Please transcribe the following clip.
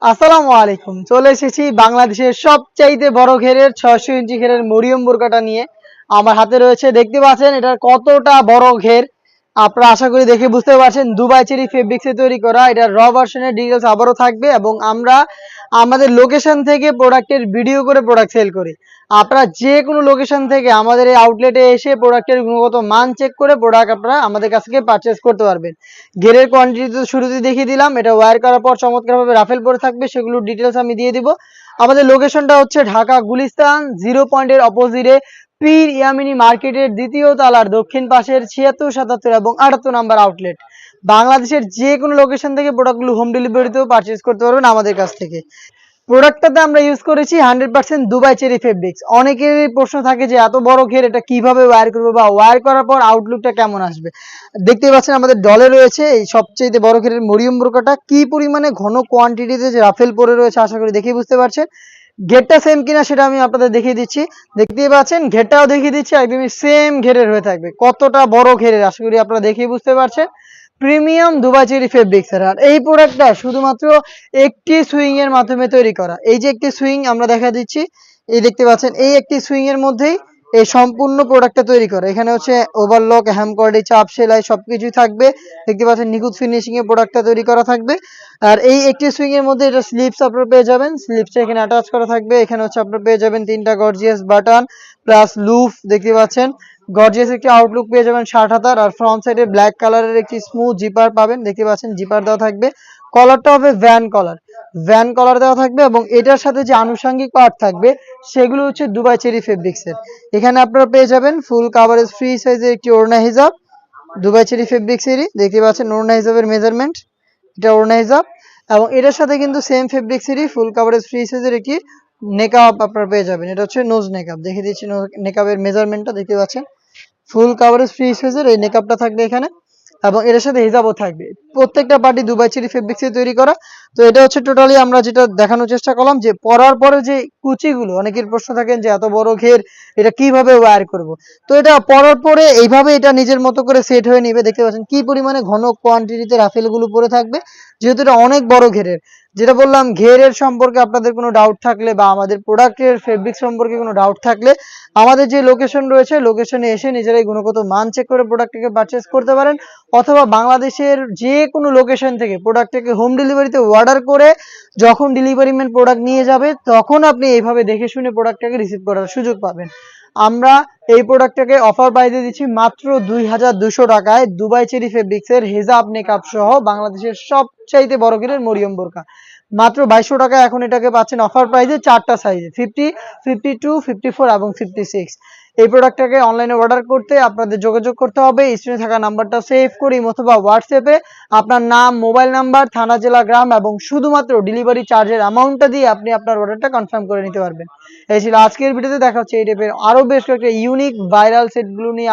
আসসালামু আলাইকুম। চলে এসেছি বাংলাদেশের সবচাইতে বড় ঘেরের ৬০০ ইঞ্চি ঘেরের মরিয়ম বোরকাটা নিয়ে। আমার হাতে রয়েছে, দেখতে পাচ্ছেন এটার কতটা বড় ঘের। আপনারা আশা করি দেখে বুঝতে পারছেন, দুবাই চেরি ফেব্রিক্সে তৈরি করা। এটার র ভার্সনের ডিটেলস আবারও থাকবে এবং আমরা আমাদের লোকেশন থেকে প্রোডাক্টের ভিডিও করে প্রোডাক্ট সেল করি। আপনারা যে কোনো লোকেশন থেকে আমাদের এই আউটলেটে এসে প্রোডাক্টের গুণগত মান চেক করে প্রোডাক্ট আপনারা আমাদের কাছ থেকে পারচেস করতে পারবেন। ঘেরের কোয়ান্টিটি তো শুরুতে দেখিয়ে দিলাম, এটা ওয়্যার করার পর চমৎকারভাবে রাফেল পরে থাকবে, সেগুলোর ডিটেলস আমি দিয়ে দিব। আমাদের লোকেশনটা হচ্ছে ঢাকা গুলিস্তান 0 পয়েন্টের অপোজিটে পীর ইয়ামিনী মার্কেটের দ্বিতীয় তালার দক্ষিণ পাশের ৭৬, ৭৭ এবং ৭৮ নাম্বার আউটলেট। বাংলাদেশের যে কোনো লোকেশন থেকে প্রোডাক্টগুলো হোম ডেলিভারিতেও পারচেস করতে পারবেন আমাদের কাছ থেকে। প্রোডাক্টটাতে আমরা ইউজ করেছি 100% দুবাই চেরি ফেব্রিক্স। অনেকেরই প্রশ্ন থাকে যে এত বড় ঘের এটা কিভাবে ওয়্যার করবো বা ওয়্যার করার পর আউটলুকটা কেমন আসবে। দেখতেই পাচ্ছেন আমাদের ডলে রয়েছে এই সবচেয়ে বড় ঘেরের মরিয়ম বোরকাটা, কি পরিমাণে ঘন কোয়ান্টিটিতে যে রাফেল পরে রয়েছে আশা করি দেখেই বুঝতে পারছেন। ঘেরটা সেম কিনা সেটা আমি আপনাদের দেখিয়ে দিচ্ছি। দেখতেই পাচ্ছেন ঘেরটাও দেখিয়ে দিচ্ছি, একদমই সেম ঘেরের হয়ে থাকবে। কতটা বড় ঘেরের আশা করি আপনারা দেখেই বুঝতে পারছেন। প্রিমিয়াম দুবাই চেরি ফেব্রিক্স এর। আর এই প্রোডাক্টটা শুধুমাত্র একটি সুইং এর মাধ্যমে তৈরি করা। এই যে একটি সুইং আমরা দেখা দিচ্ছি, এই দেখতে পাচ্ছেন এই একটি সুইং এর মধ্যেই এই সম্পূর্ণ প্রোডাক্টটা তৈরি করা। এখানে হচ্ছে ওভারলক, হ্যামকর্ডি, চাপ সেলাই সবকিছুই থাকবে। দেখতে পাচ্ছেন নিখুঁত ফিনিশিং এ প্রোডাক্টটা তৈরি করা থাকবে। আর এই একটি সুইং এর মধ্যে এটা স্লিপস আপনারা পেয়ে যাবেন, স্লিপসটা এখানে অ্যাটাচ করা থাকবে। এখানে হচ্ছে আপনারা পেয়ে যাবেন 3টা গর্জিয়াস বাটন প্লাস লুফ। দেখতে পাচ্ছেন গর্জিয়াস একটি আউটলুক পেয়ে যাবেন 60 হাতার। আর ফ্রন্ট সাইডে ব্ল্যাক কালারের একটি স্মুথ জিপার পাবেন, দেখতে পাচ্ছেন জিপার দেওয়া থাকবে। কলারটা হবে ভ্যান কলার, ভ্যান কলার দেওয়া থাকবে এবং এটার সাথে যে আনুষঙ্গিক পার্ট থাকবে সেগুলো হচ্ছে দুবাই চেরি ফেব্রিক্স এর। এখানে আপনারা পেয়ে যাবেন ফুল কাভারেজ ফ্রি সাইজের একটি ওড়না হিজাব, দুবাই চেরি ফেব্রিক্স এরই। দেখতে পাচ্ছেন ওড়না হিজাবের মেজারমেন্ট, এটা ওড়না হিজাব। এবং এটার সাথে কিন্তু সেম ফেব্রিক্স এরই ফুল কাভারেজ ফ্রি সাইজের একটি নেকআপ আপনারা পেয়ে যাবেন। এটা হচ্ছে নোজ নেকআপ, দেখিয়ে দিচ্ছি নেকআপের মেজারমেন্টটা। দেখতে পাচ্ছেন ফুল কাভারেজ ফ্রি সাইজের এই নেকআপটা থাকবে এখানে এবং এর সাথে হিজাবও থাকবে। প্রত্যেকটা পার্টি দুবাই চেরি ফেব্রিক্স দিয়ে তৈরি করা। তো এটা হচ্ছে টোটালি আমরা যেটা দেখানোর চেষ্টা করলাম যে পরার পরে যে কুচিগুলো, অনেকের প্রশ্ন থাকেন যে এত বড় ঘের এটা কিভাবে ওয়্যার করব। তো এটা পরার পরে এইভাবে এটা নিজের মতো করে সেট হয়ে নিবে। দেখতে পাচ্ছেন কি পরিমাণে ঘন কোয়ান্টিটিতে রাফেলগুলো পরে থাকবে, যেহেতু এটা অনেক বড় ঘেরের। যেটা বললাম, ঘেরের সম্পর্কে আপনাদের কোনো ডাউট থাকলে বা আমাদের প্রোডাক্টের ফেব্রিক সম্পর্কে কোনো ডাউট থাকলে আমাদের যে লোকেশন রয়েছে লোকেশনে এসে নিজেরাই গুণগত মান চেক করে প্রোডাক্টটাকে পারচেস করতে পারেন, অথবা বাংলাদেশের যে কোনো লোকেশন থেকে প্রোডাক্টটাকে হোম ডেলিভারিতে অর্ডার করে যখন ডেলিভারি ম্যান প্রোডাক্ট নিয়ে যাবে তখন আপনি এইভাবে দেখে শুনে প্রোডাক্টটাকে রিসিভ করার সুযোগ পাবেন। আমরা এই প্রোডাক্টটাকে অফার প্রাইসে দিচ্ছি মাত্র 2200 টাকায়, দুবাই চেরি ফেব্রিক্সের হিজাব নেকআপ সহ বাংলাদেশের সবচাইতে বড় ঘেরের মরিয়ম বোরকা। মাত্র 2200 টাকায় এখন এটাকে পাচ্ছেন অফার প্রাইসে 4টা সাইজে, 50, 52, 54 এবং 56। এই প্রোডাক্টটাকে অনলাইনে অর্ডার করতে আপনাদের যোগাযোগ করতে হবে স্ক্রিনে থাকা নাম্বারটা সেভ করি অথবা হোয়াটসঅ্যাপে আপনার নাম, মোবাইল নাম্বার, থানা, জেলা, গ্রাম এবং শুধুমাত্র ডেলিভারি চার্জের অ্যামাউন্টটা দিয়ে আপনি আপনার অর্ডারটা কনফার্ম করে নিতে পারবেন। এই ছিল আজকের ভিডিওতে। দেখা হচ্ছে এই টাইপের আরো বেশ কয়েকটা ইউনিক ভাইরাল সেটগুলো নিয়ে।